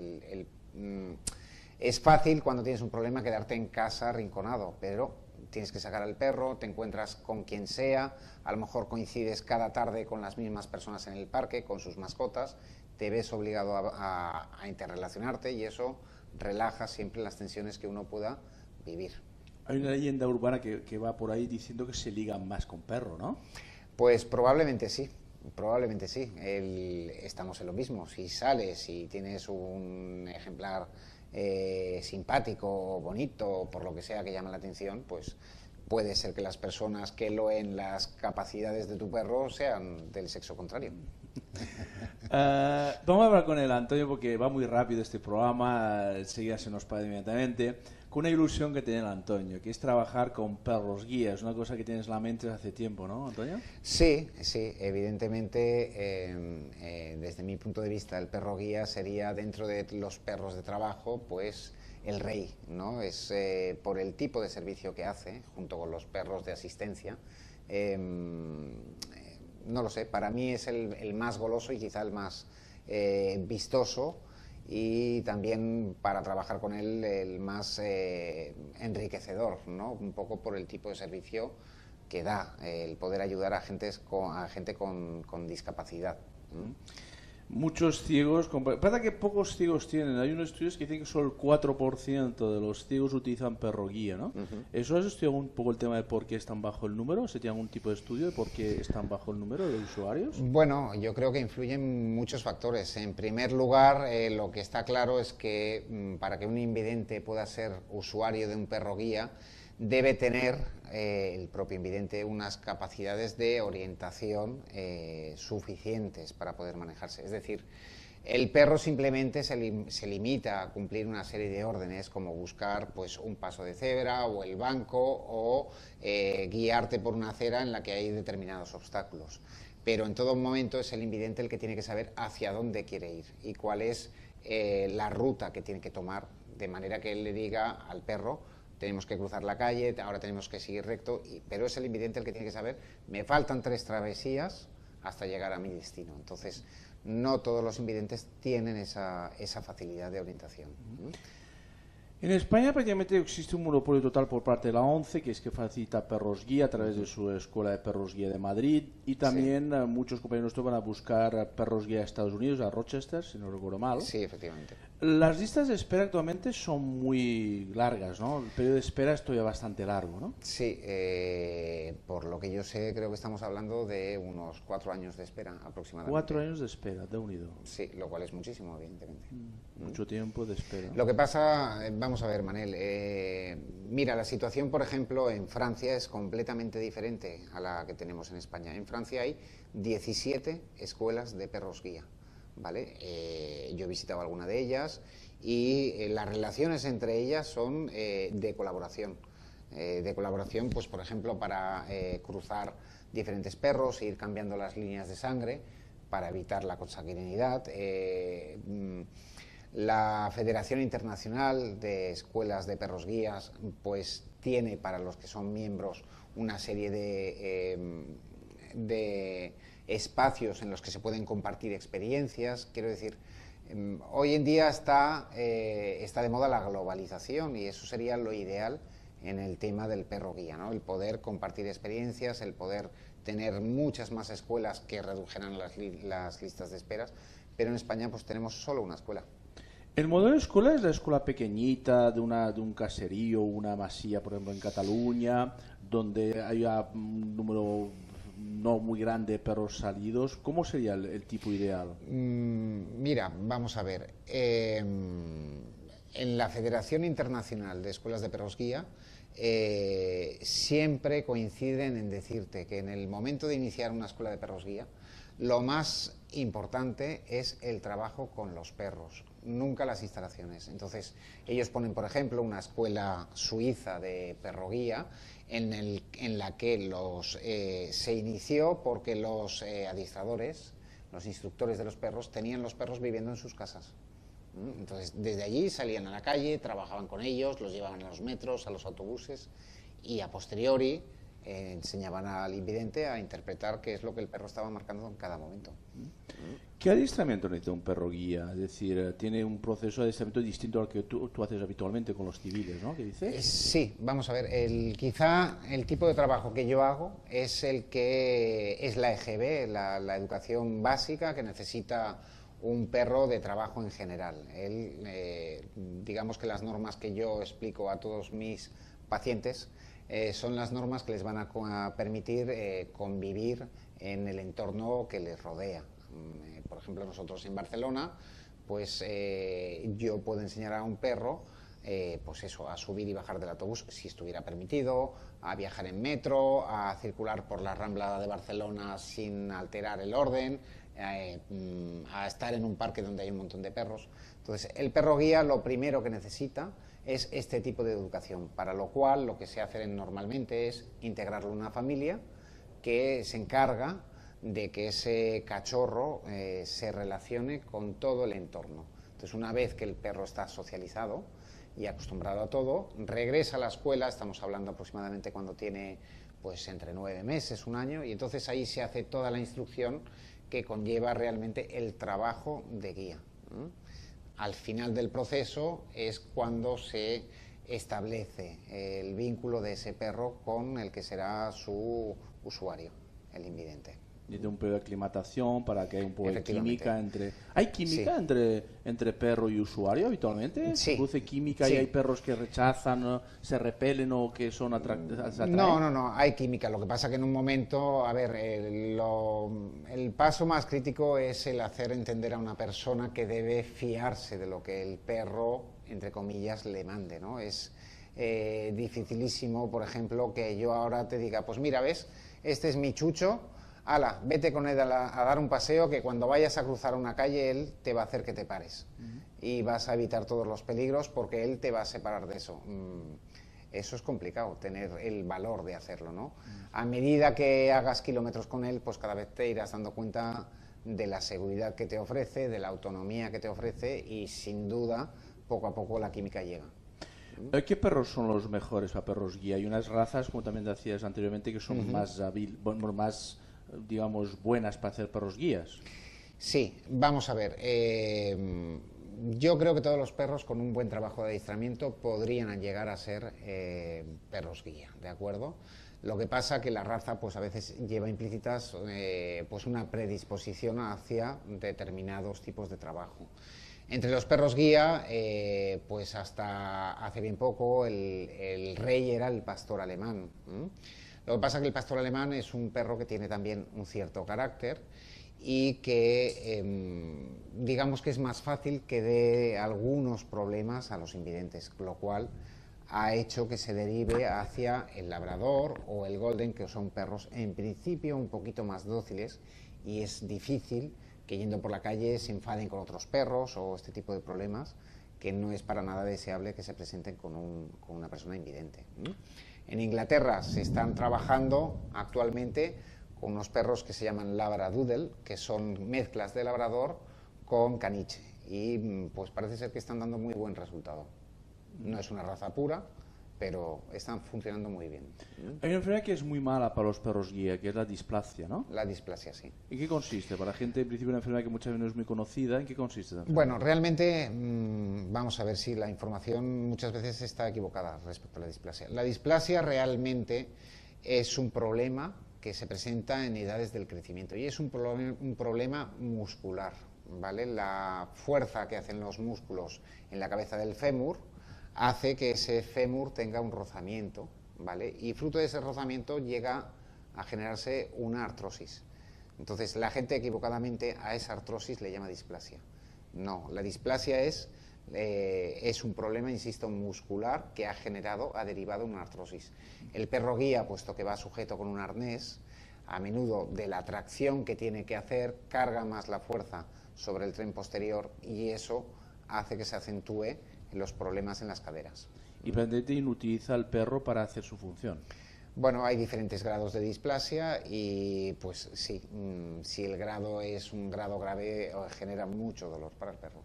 Es fácil cuando tienes un problema quedarte en casa arrinconado, pero tienes que sacar al perro, te encuentras con quien sea, a lo mejor coincides cada tarde con las mismas personas en el parque, con sus mascotas, te ves obligado a interrelacionarte y eso relaja siempre las tensiones que uno pueda vivir. Hay una leyenda urbana que va por ahí diciendo que se ligan más con perro, ¿no? Pues probablemente sí. Probablemente sí, estamos en lo mismo. Si sales y tienes un ejemplar simpático, bonito, por lo que sea que llame la atención, pues puede ser que las personas que loen las capacidades de tu perro sean del sexo contrario. Vamos a hablar con el Antonio porque va muy rápido este programa, enseguida se nos paga inmediatamente, con una ilusión que tiene el Antonio, que es trabajar con perros guía. Es una cosa que tienes en la mente hace tiempo, ¿no, Antonio? Sí, evidentemente, desde mi punto de vista, el perro guía sería, dentro de los perros de trabajo, pues el rey, ¿no? Es por el tipo de servicio que hace, junto con los perros de asistencia. No lo sé, para mí es el más goloso y quizá el más vistoso, y también para trabajar con él el más enriquecedor, ¿no? Un poco por el tipo de servicio que da, el poder ayudar a gente con discapacidad. Muchos ciegos, pasa que pocos ciegos tienen, hay unos estudios que dicen que solo el 4% de los ciegos utilizan perro guía, ¿no? ¿Eso has estudiado un poco el tema de por qué están bajo el número? ¿Se tiene algún tipo de estudio de por qué están bajo el número de usuarios? Bueno, yo creo que influyen muchos factores. En primer lugar, lo que está claro es que para que un invidente pueda ser usuario de un perro guía, debe tener el propio invidente unas capacidades de orientación suficientes para poder manejarse. Es decir, el perro simplemente se limita a cumplir una serie de órdenes, como buscar pues un paso de cebra o el banco, o guiarte por una acera en la que hay determinados obstáculos. Pero en todo momento es el invidente el que tiene que saber hacia dónde quiere ir y cuál es la ruta que tiene que tomar, de manera que él le diga al perro: tenemos que cruzar la calle, ahora tenemos que seguir recto, pero es el invidente el que tiene que saber, me faltan 3 travesías hasta llegar a mi destino. Entonces, no todos los invidentes tienen esa facilidad de orientación. En España prácticamente existe un monopolio total por parte de la ONCE, que es que facilita perros guía a través de su escuela de perros guía de Madrid, y también muchos compañeros nuestros van a buscar perros guía a Estados Unidos, a Rochester, si no recuerdo mal. Sí, efectivamente. Las listas de espera actualmente son muy largas, ¿no? El periodo de espera es todavía bastante largo, ¿no? Sí, por lo que yo sé, creo que estamos hablando de unos 4 años de espera aproximadamente. 4 años de espera, de unido. Sí, lo cual es muchísimo, evidentemente. Mucho tiempo de espera. Lo que pasa, vamos a ver, Manel, mira, la situación, por ejemplo, en Francia es completamente diferente a la que tenemos en España. En Francia hay 17 escuelas de perros guía, ¿vale? Yo he visitado alguna de ellas y las relaciones entre ellas son de colaboración. Pues por ejemplo, para cruzar diferentes perros e ir cambiando las líneas de sangre para evitar la consanguinidad. La Federación Internacional de Escuelas de Perros Guías pues tiene para los que son miembros una serie de de espacios en los que se pueden compartir experiencias. Quiero decir, hoy en día está de moda la globalización y eso sería lo ideal en el tema del perro guía, ¿no? El poder compartir experiencias, el poder tener muchas más escuelas que redujeran las listas de esperas, pero en España pues tenemos solo una escuela. ¿El modelo de escuela es la escuela pequeñita de un caserío, una masía, por ejemplo, en Cataluña, donde haya un número no muy grande de perros salidos? ¿Cómo sería el tipo ideal? Mira, vamos a ver. En la Federación Internacional de Escuelas de Perros Guía siempre coinciden en decirte que en el momento de iniciar una escuela de perros guía, lo más importante es el trabajo con los perros, nunca las instalaciones. Entonces, ellos ponen, por ejemplo, una escuela suiza de perro guía en la que se inició porque los adiestradores, los instructores de los perros, tenían los perros viviendo en sus casas. Entonces, desde allí salían a la calle, trabajaban con ellos, los llevaban a los metros, a los autobuses y a posteriori enseñaban al invidente a interpretar qué es lo que el perro estaba marcando en cada momento. ¿Qué adiestramiento necesita un perro guía? Es decir, tiene un proceso de adiestramiento distinto al que tú haces habitualmente con los civiles, ¿no? ¿Qué dices? Sí, vamos a ver, quizá el tipo de trabajo que yo hago es el que es la EGB, la educación básica que necesita un perro de trabajo en general. Digamos que las normas que yo explico a todos mis pacientes son las normas que les van a permitir convivir en el entorno que les rodea. Por ejemplo, nosotros en Barcelona, pues yo puedo enseñar a un perro pues eso, a subir y bajar del autobús si estuviera permitido, a viajar en metro, a circular por la Rambla de Barcelona sin alterar el orden, a estar en un parque donde hay un montón de perros. Entonces, el perro guía lo primero que necesita es este tipo de educación, para lo cual lo que se hace normalmente es integrarlo en una familia que se encarga de que ese cachorro se relacione con todo el entorno. Entonces, una vez que el perro está socializado y acostumbrado a todo, regresa a la escuela, estamos hablando aproximadamente cuando tiene pues entre 9 meses, 1 año, y entonces ahí se hace toda la instrucción que conlleva realmente el trabajo de guía. Al final del proceso es cuando se establece el vínculo de ese perro con el que será su usuario, el invidente. Y de un periodo de aclimatación para que haya un poco de química entre... ¿Hay química Sí. entre perro y usuario habitualmente? Sí. ¿Se produce química Sí. y hay perros que rechazan, se repelen o que son atraen? No, hay química. Lo que pasa que en un momento, a ver, el paso más crítico es el hacer entender a una persona que debe fiarse de lo que el perro, entre comillas, le mande, ¿no? Es dificilísimo, por ejemplo, que yo ahora te diga, pues mira, ¿ves? Este es mi Chucho, ala, vete con él a dar un paseo, que cuando vayas a cruzar una calle él te va a hacer que te pares y vas a evitar todos los peligros porque él te va a separar de eso. Eso es complicado, tener el valor de hacerlo, ¿no? A medida que hagas kilómetros con él, pues cada vez te irás dando cuenta de la seguridad que te ofrece, de la autonomía que te ofrece y sin duda poco a poco la química llega. ¿Qué perros son los mejores para perros guía? Hay unas razas, como también decías anteriormente, que son más digamos, buenas para hacer perros guías. Sí, vamos a ver. Yo creo que todos los perros con un buen trabajo de adiestramiento podrían llegar a ser perros guía, ¿de acuerdo? Lo que pasa que la raza pues a veces lleva implícitas pues una predisposición hacia determinados tipos de trabajo. Entre los perros guía, pues hasta hace bien poco el rey era el pastor alemán. Lo que pasa es que el pastor alemán es un perro que tiene también un cierto carácter y que digamos que es más fácil que dé algunos problemas a los invidentes, lo cual ha hecho que se derive hacia el labrador o el golden, que son perros en principio un poquito más dóciles y es difícil que yendo por la calle se enfaden con otros perros o este tipo de problemas que no es para nada deseable que se presenten con una persona invidente. En Inglaterra se están trabajando actualmente con unos perros que se llaman Labradoodle, que son mezclas de labrador con caniche y pues parece ser que están dando muy buen resultado. No es una raza pura, pero están funcionando muy bien. Hay una enfermedad que es muy mala para los perros guía, que es la displasia, ¿no? La displasia, sí. ¿En qué consiste? Para la gente, en principio, una enfermedad que muchas veces no es muy conocida, ¿en qué consiste esta enfermedad? Bueno, realmente, vamos a ver si la información muchas veces está equivocada respecto a la displasia. La displasia realmente es un problema que se presenta en edades del crecimiento y es un problema muscular, ¿vale? La fuerza que hacen los músculos en la cabeza del fémur hace que ese fémur tenga un rozamiento, ¿vale? Y fruto de ese rozamiento llega a generarse una artrosis. Entonces, la gente equivocadamente a esa artrosis le llama displasia. No, la displasia es un problema, insisto, muscular que ha derivado una artrosis. El perro guía, puesto que va sujeto con un arnés, a menudo de la tracción que tiene que hacer, carga más la fuerza sobre el tren posterior y eso hace que se acentúe los problemas en las caderas. Y prácticamente inutiliza al perro para hacer su función. Bueno, hay diferentes grados de displasia y pues sí, si el grado es un grado grave genera mucho dolor para el perro.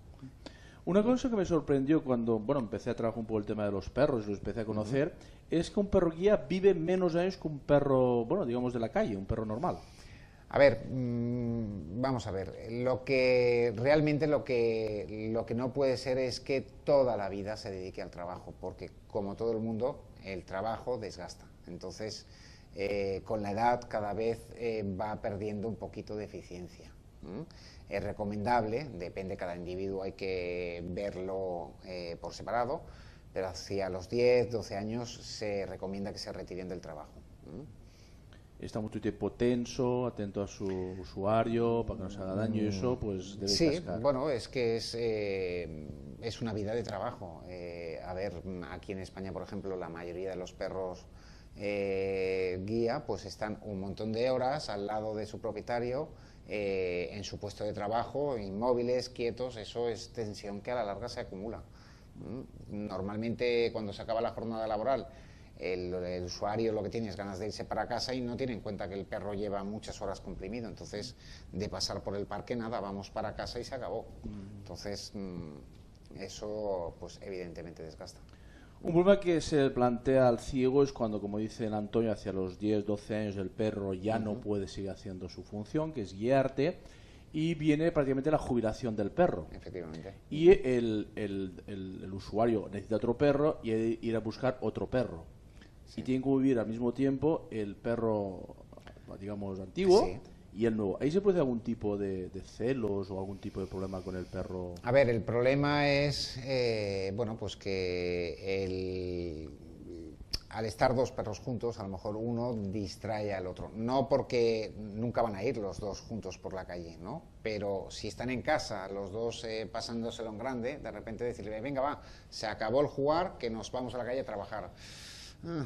Una cosa que me sorprendió cuando empecé a trabajar un poco el tema de los perros y lo empecé a conocer, es que un perro guía vive menos años que un perro, digamos de la calle, un perro normal. A ver, vamos a ver, lo que no puede ser es que toda la vida se dedique al trabajo, porque como todo el mundo, el trabajo desgasta. Entonces, con la edad cada vez va perdiendo un poquito de eficiencia. Es recomendable, depende de cada individuo, hay que verlo por separado, pero hacia los 10, 12 años se recomienda que se retiren del trabajo. Está mucho tiempo tenso, atento a su usuario, para que no se haga daño y eso, pues debe cascar. Sí, bueno, es que es una vida de trabajo. A ver, aquí en España, por ejemplo, la mayoría de los perros guía pues están un montón de horas al lado de su propietario, en su puesto de trabajo, inmóviles, quietos. Eso es tensión que a la larga se acumula. Normalmente cuando se acaba la jornada laboral, el usuario lo que tiene es ganas de irse para casa y no tiene en cuenta que el perro lleva muchas horas comprimido, entonces de pasar por el parque nada, vamos para casa y se acabó. Entonces eso pues evidentemente desgasta. Un problema que se plantea al ciego es cuando, como dice el Antonio, hacia los 10, 12 años el perro ya no puede seguir haciendo su función, que es guiarte, y viene prácticamente la jubilación del perro. Efectivamente. Y el usuario necesita otro perro y ir a buscar otro perro. Sí. Y tienen que vivir al mismo tiempo el perro, digamos, antiguo y el nuevo. ¿Ahí se puede algún tipo de celos o algún tipo de problema con el perro? A ver, el problema es, pues que al estar dos perros juntos, a lo mejor uno distrae al otro. No porque nunca van a ir los dos juntos por la calle, ¿no? Pero si están en casa, los dos pasándoselo en grande, de repente decirle, venga, va, se acabó el jugar, que nos vamos a la calle a trabajar.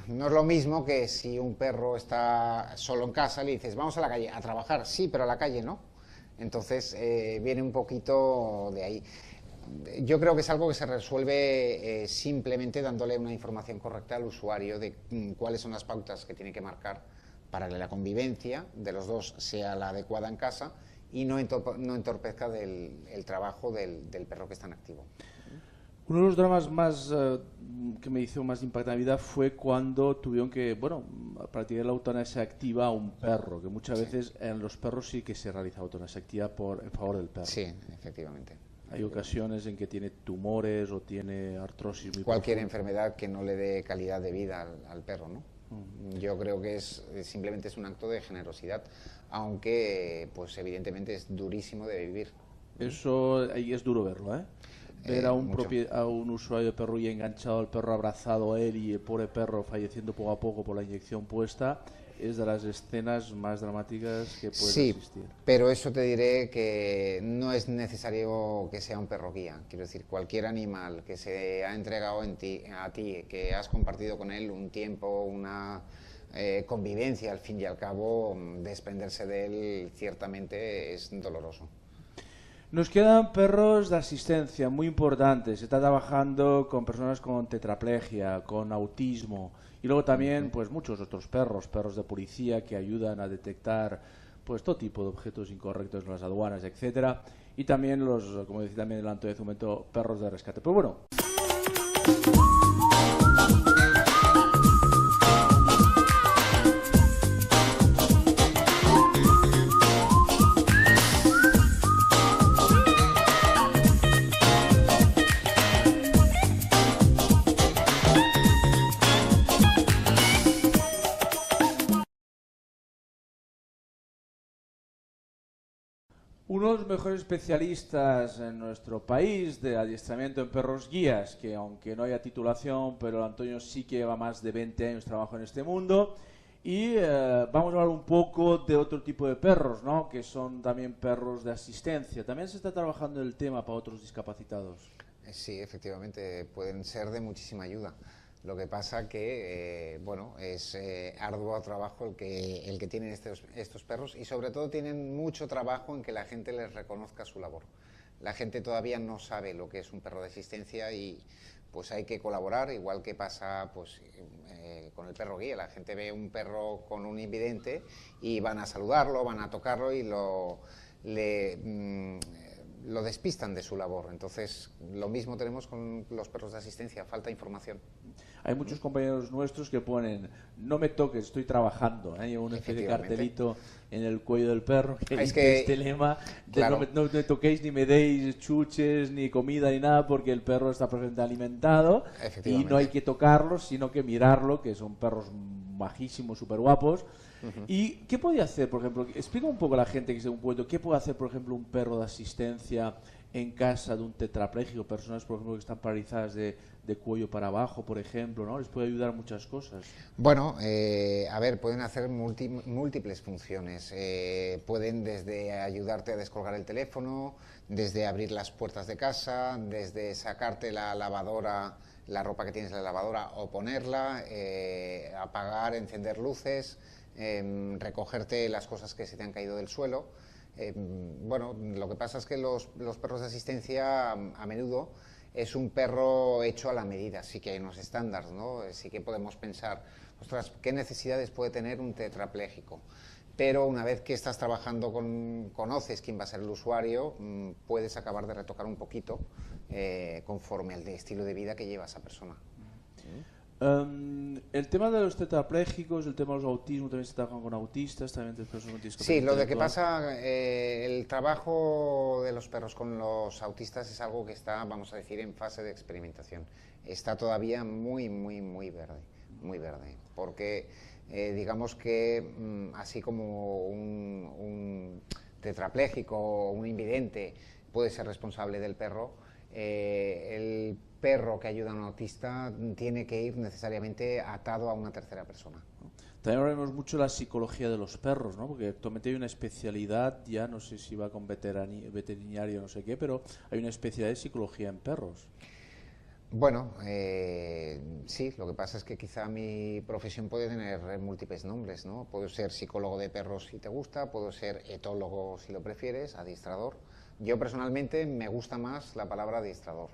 No es lo mismo que si un perro está solo en casa, le dices, vamos a la calle a trabajar. Sí, pero a la calle no. Entonces viene un poquito de ahí. Yo creo que es algo que se resuelve simplemente dándole una información correcta al usuario de cuáles son las pautas que tiene que marcar para que la convivencia de los dos sea la adecuada en casa y no entorpezca el trabajo del perro que está en activo. Uno de los dramas más que me hizo más impacto en la vida fue cuando tuvieron que, practicar la eutanasia activa a un perro, que muchas veces en los perros sí que se realiza eutanasia activa en favor del perro. Sí, efectivamente. Hay ocasiones en que tiene tumores o tiene artrosis muy cualquier profunda. Enfermedad que no le dé calidad de vida al perro, ¿no? Yo creo que simplemente es un acto de generosidad, aunque pues evidentemente es durísimo de vivir. Eso ahí es duro verlo, ¿eh? Ver a un usuario de perro y enganchado al perro, abrazado a él y el pobre perro falleciendo poco a poco por la inyección puesta, es de las escenas más dramáticas que puede existir. Pero eso te diré que no es necesario que sea un perro guía. Quiero decir, cualquier animal que se ha entregado a ti, que has compartido con él un tiempo, una convivencia, al fin y al cabo, desprenderse de él ciertamente es doloroso. Nos quedan perros de asistencia muy importantes. Se está trabajando con personas con tetraplegia, con autismo y luego también pues muchos otros perros de policía que ayudan a detectar pues todo tipo de objetos incorrectos en las aduanas, etcétera, y también como decía también el Antonio hace un momento, perros de rescate. Pero bueno. Uno de los mejores especialistas en nuestro país de adiestramiento en perros guías, que aunque no haya titulación, pero Antonio sí que lleva más de 20 años trabajando en este mundo. Y vamos a hablar un poco de otro tipo de perros, ¿no? Que son también perros de asistencia. También se está trabajando el tema para otros discapacitados. Sí, efectivamente, pueden ser de muchísima ayuda. Lo que pasa que, bueno, es arduo trabajo el que tienen estos perros, y sobre todo tienen mucho trabajo en que la gente les reconozca su labor. La gente todavía no sabe lo que es un perro de asistencia y pues hay que colaborar, igual que pasa pues, con el perro guía. La gente ve un perro con un invidente y van a saludarlo, van a tocarlo y lo despistan de su labor. Entonces, lo mismo tenemos con los perros de asistencia, falta información. Hay muchos compañeros nuestros que ponen, no me toques, estoy trabajando. Lleva una especie de cartelito en el cuello del perro que dice este lema, claro, no me toquéis ni me deis chuches, ni comida, ni nada, porque el perro está perfectamente alimentado y no hay que tocarlo, sino que mirarlo, que son perros majísimos, súper guapos. ¿Y qué puede hacer, por ejemplo? Explica un poco a la gente que esté un puesto, ¿qué puede hacer, por ejemplo, un perro de asistencia en casa de un tetrapléjico? Personas, por ejemplo, que están paralizadas de cuello para abajo, por ejemplo, ¿no? Les puede ayudar muchas cosas. Bueno, a ver, pueden hacer múltiples funciones. Pueden desde ayudarte a descolgar el teléfono, desde abrir las puertas de casa, desde sacarte la lavadora, la ropa que tienes en la lavadora o ponerla, apagar, encender luces, recogerte las cosas que se te han caído del suelo. Bueno, lo que pasa es que los perros de asistencia a menudo es un perro hecho a la medida, sí que hay unos estándares, ¿no? Sí que podemos pensar, ostras, ¿qué necesidades puede tener un tetrapléjico? Pero una vez que estás trabajando conoces quién va a ser el usuario, puedes acabar de retocar un poquito conforme al estilo de vida que lleva esa persona. El tema de los tetraplégicos, el tema de los autismos, también se trabajan con autistas, también personas con discapacidad. Sí, lo de que pasa, el trabajo de los perros con los autistas es algo que está, vamos a decir, en fase de experimentación. Está todavía muy verde, porque digamos que así como un tetrapléjico o un invidente puede ser responsable del perro, el perro que ayuda a un autista tiene que ir necesariamente atado a una tercera persona. También hablamos mucho de la psicología de los perros, ¿no? Porque actualmente hay una especialidad, ya no sé si va con veterinario o no sé qué, pero hay una especialidad de psicología en perros. Bueno, sí, lo que pasa es que quizá mi profesión puede tener múltiples nombres, ¿no? Puedo ser psicólogo de perros si te gusta, puedo ser etólogo si lo prefieres, adiestrador. Yo personalmente me gusta más la palabra adiestrador.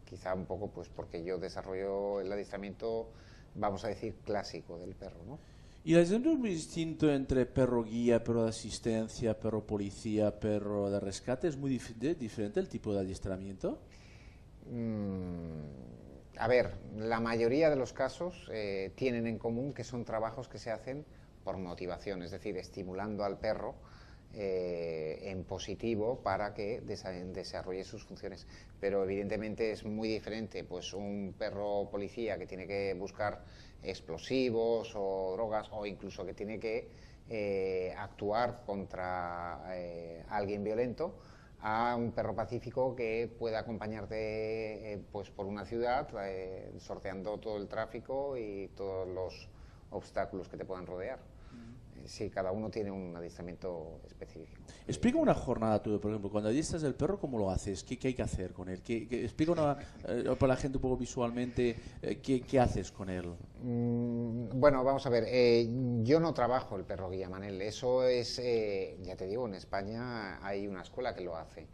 Quizá un poco pues porque yo desarrollo el adiestramiento, vamos a decir, clásico del perro, ¿no? ¿Y el adiestramiento es muy distinto entre perro guía, perro de asistencia, perro policía, perro de rescate? ¿Es muy diferente el tipo de adiestramiento? A ver, la mayoría de los casos tienen en común que son trabajos que se hacen por motivación, es decir, estimulando al perro en positivo para que desarrolle sus funciones. Pero evidentemente es muy diferente pues un perro policía que tiene que buscar explosivos o drogas, o incluso que tiene que actuar contra alguien violento, a un perro pacífico que pueda acompañarte pues por una ciudad sorteando todo el tráfico y todos los obstáculos que te puedan rodear. Sí, cada uno tiene un adiestramiento específico. Explica una jornada tuya, por ejemplo, cuando adiestras el perro, ¿cómo lo haces? ¿Qué hay que hacer con él? Explica para la gente un poco visualmente, ¿qué haces con él? Bueno, vamos a ver, yo no trabajo el perro guía, Manel, eso es, ya te digo, en España hay una escuela que lo hace.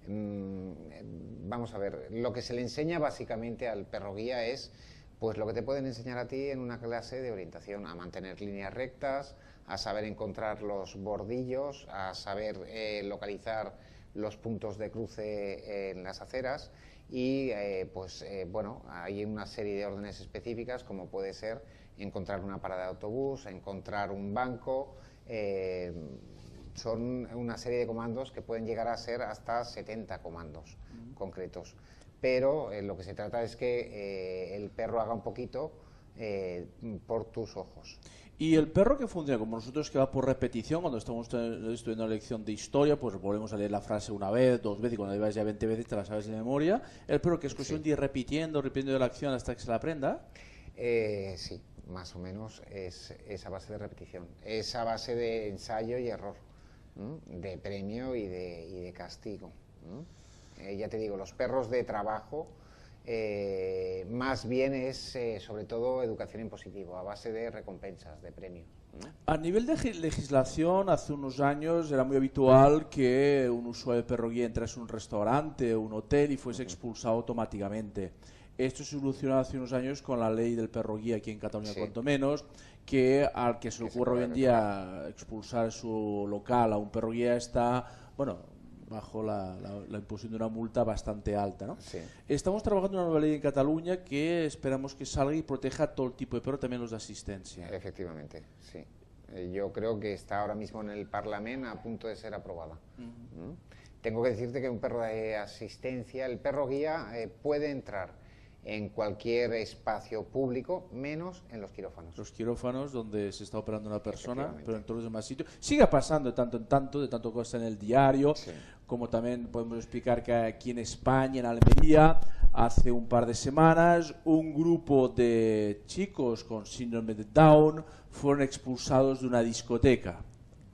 Vamos a ver, lo que se le enseña básicamente al perro guía es pues lo que te pueden enseñar a ti en una clase de orientación, a mantener líneas rectas, a saber encontrar los bordillos, a saber localizar los puntos de cruce en las aceras y bueno, hay una serie de órdenes específicas como puede ser encontrar una parada de autobús, encontrar un banco, son una serie de comandos que pueden llegar a ser hasta 70 comandos concretos. Pero lo que se trata es que el perro haga un poquito por tus ojos. Y el perro que funciona como nosotros, que va por repetición, cuando estamos estudiando una lección de historia, pues volvemos a leer la frase una vez, 2 veces, y cuando la llevas ya 20 veces te la sabes de memoria. El perro que es cuestión de ir repitiendo la acción hasta que se la aprenda. Sí, más o menos es esa base de repetición, esa base de ensayo y error, de premio y de castigo. Ya te digo, los perros de trabajo más bien es sobre todo educación en positivo, a base de recompensas, de premios. A nivel de legislación, hace unos años era muy habitual que un usuario de perro guía entrase en un restaurante o un hotel y fuese expulsado automáticamente. Esto se solucionó hace unos años con la ley del perro guía aquí en Cataluña, cuanto menos, que al que se le ocurra hoy en día expulsar su local a un perro guía está, bueno, bajo la imposición de una multa bastante alta, ¿no? Sí. Estamos trabajando en una nueva ley en Cataluña que esperamos que salga y proteja todo el tipo de perro, también los de asistencia. Efectivamente, sí. Yo creo que está ahora mismo en el Parlamento a punto de ser aprobada. Tengo que decirte que un perro de asistencia, el perro guía puede entrar en cualquier espacio público, menos en los quirófanos. Los quirófanos donde se está operando una persona, pero en todos los demás sitios. Sigue pasando de tanto en tanto, de tanto cosa en el diario, como también podemos explicar que aquí en España, en Almería, hace un par de semanas, un grupo de chicos con síndrome de Down fueron expulsados de una discoteca.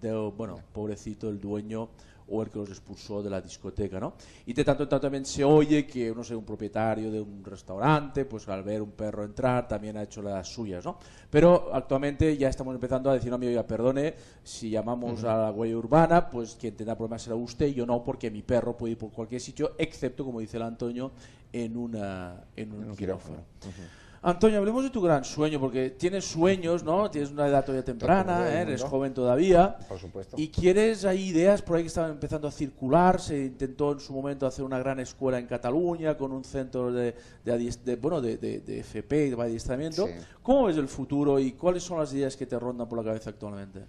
Bueno, pobrecito el dueño o el que los expulsó de la discoteca, ¿no? Y de tanto en tanto también se oye que, no sé, un propietario de un restaurante, pues al ver un perro entrar, también ha hecho las suyas, ¿no? Pero actualmente ya estamos empezando a decir, no, amigo, ya perdone, si llamamos a la Guardia Urbana, pues quien tendrá problemas será usted, y yo no, porque mi perro puede ir por cualquier sitio, excepto, como dice el Antonio, en un quirófano. Antonio, hablemos de tu gran sueño, porque tienes sueños, ¿no? Tienes una edad todavía temprana, eres joven todavía. Por supuesto. Y quieres, hay ideas por ahí que estaban empezando a circular. Se intentó en su momento hacer una gran escuela en Cataluña con un centro de FP, de adiestramiento. Sí. ¿Cómo ves el futuro y cuáles son las ideas que te rondan por la cabeza actualmente?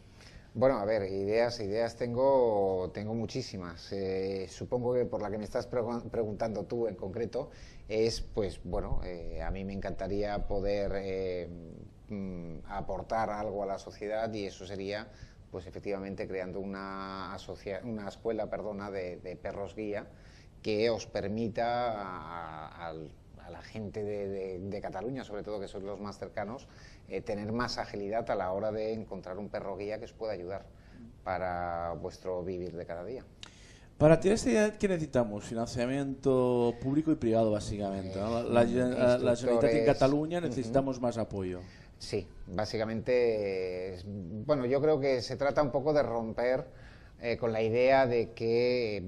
Bueno, a ver, ideas tengo muchísimas. Supongo que por la que me estás preguntando tú en concreto es, pues bueno, a mí me encantaría poder aportar algo a la sociedad, y eso sería, pues efectivamente, creando una escuela, de perros guía que os permita a la gente de Cataluña, sobre todo, que son los más cercanos, tener más agilidad a la hora de encontrar un perro guía que os pueda ayudar para vuestro vivir de cada día. Para tener esta idea, ¿qué necesitamos? Financiamiento público y privado, básicamente, ¿no? La Generalitat en Cataluña necesitamos más apoyo. Sí, básicamente, bueno, yo creo que se trata un poco de romper con la idea de que,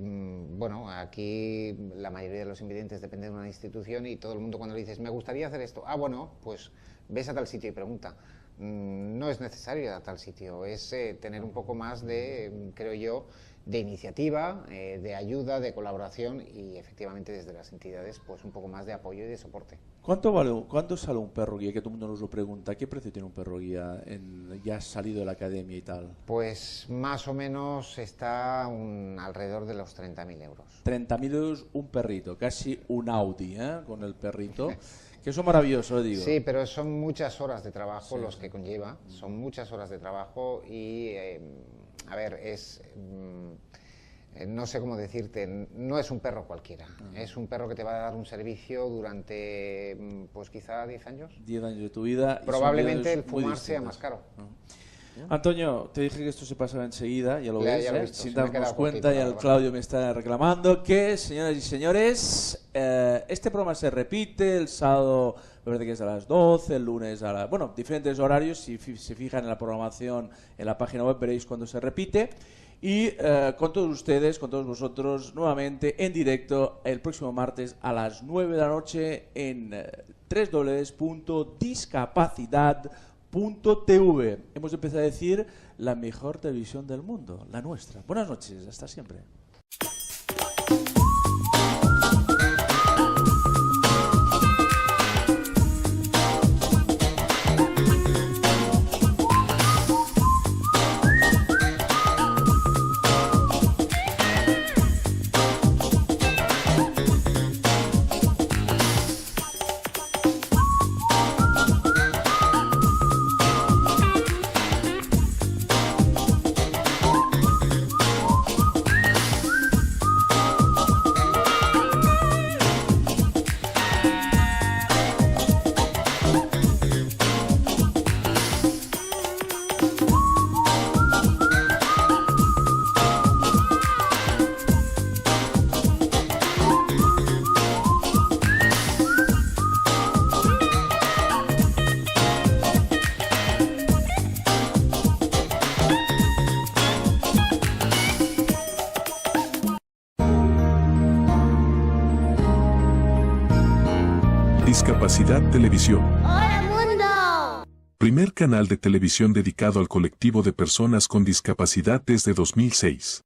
bueno, aquí la mayoría de los invidentes dependen de una institución, y todo el mundo, cuando le dices, me gustaría hacer esto, bueno, pues ves a tal sitio y pregunta. No es necesario ir a tal sitio, es tener un poco más de, creo yo, de iniciativa, de ayuda, de colaboración, y efectivamente desde las entidades, pues un poco más de apoyo y de soporte. ¿Cuánto sale un perro guía? Que todo el mundo nos lo pregunta. ¿Qué precio tiene un perro guía ya salido de la academia y tal? Pues más o menos está alrededor de los 30.000 euros. 30.000 euros un perrito, casi un Audi, con el perrito. Que eso es maravilloso, digo. Sí, pero son muchas horas de trabajo los que conlleva, son muchas horas de trabajo y, a ver, no sé cómo decirte, no es un perro cualquiera, es un perro que te va a dar un servicio durante, pues quizá 10 años. 10 años de tu vida. Probablemente el fumar sea más caro. Antonio, te dije que esto se pasaba enseguida, ya lo ves, sin darnos cuenta, poquito, y el Claudio me está reclamando que, señoras y señores, este programa se repite el sábado, me parece que es a las 12, el lunes a las... Bueno, diferentes horarios, si se fijan en la programación en la página web veréis cuando se repite. Y con todos ustedes, con todos vosotros, nuevamente en directo el próximo martes a las 9 de la noche en www.discapacidad.tv. Hemos empezado a decir la mejor televisión del mundo, la nuestra. Buenas noches, hasta siempre. Discapacidad Televisión. ¡Hola mundo! Primer canal de televisión dedicado al colectivo de personas con discapacidad desde 2006.